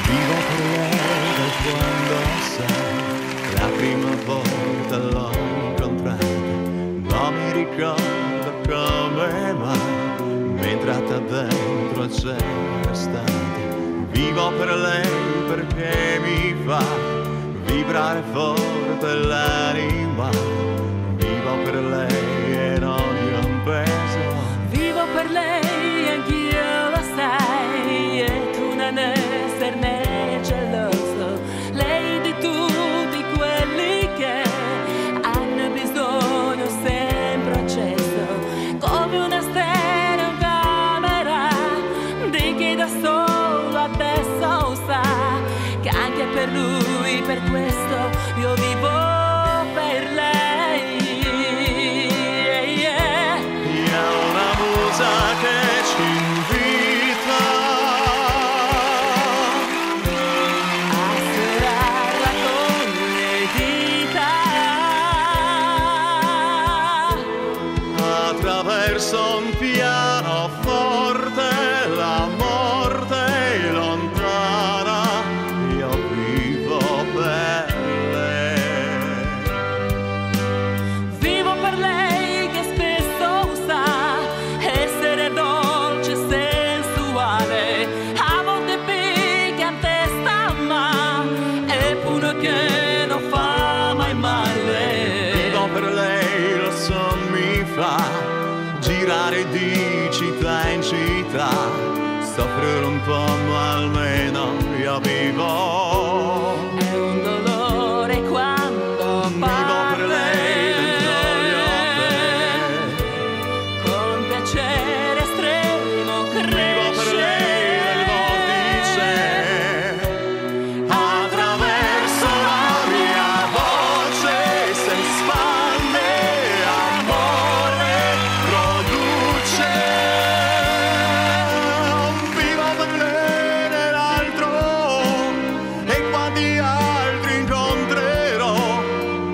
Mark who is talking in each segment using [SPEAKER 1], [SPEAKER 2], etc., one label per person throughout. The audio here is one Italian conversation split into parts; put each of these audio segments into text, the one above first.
[SPEAKER 1] Vivo per lei da quando sai, la prima volta l'ho incontrata, non mi ricordo come mai, mentre a te dentro c'era stata. Vivo per lei perché mi fa vibrare forte l'anima, vivo per lei e non gli ho un peso.
[SPEAKER 2] Vivo per lei, anch'io lo sai, e tu non esserne geloso. Lei di tutti quelli che hanno bisogno sempre acceso, come una stereocamera di chi da solo adesso sa che anche per lui, per questo io vivo per lei.
[SPEAKER 1] Che ci invita
[SPEAKER 2] a sferrarla con le dita
[SPEAKER 1] attraverso un pianoforte, la morte è lontana, io vivo per lei.
[SPEAKER 2] Vivo per lei che spesso sa essere dolce e sensuale, a volte piccante sta ma è pure che non fa mai male.
[SPEAKER 1] Vivo per lei, lo so mi fa girare di città in città, soffrire un po' ma almeno io vivo.
[SPEAKER 2] È un dolore quando
[SPEAKER 1] Vivo per lei dentro gli occhi,
[SPEAKER 2] con piacere estremo
[SPEAKER 1] vivo per lei nel vortice, attraverso la mia voce si espande, amore produce. Vivo per lei nell'altro e quanti altri incontrerò,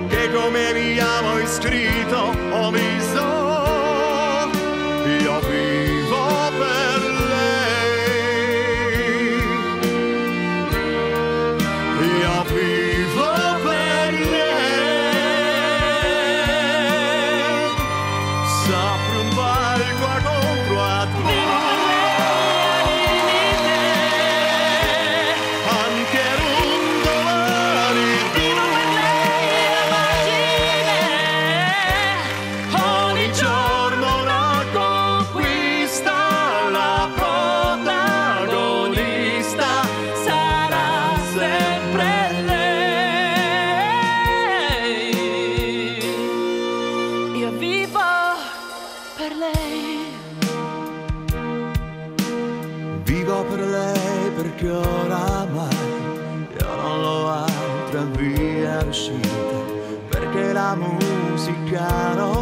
[SPEAKER 1] che come mi amo iscritto ho visto. Io vivo per lei, io vivo per lei, sopra un palco a contro a anche un domani.
[SPEAKER 2] Vivo per lei la macchina,
[SPEAKER 1] Ogni giorno una conquista, la protagonista
[SPEAKER 2] sarà sempre lei. Io vivo per lei.
[SPEAKER 1] Vivo per lei perché oramai io non ho altra via d'uscita, perché la musica non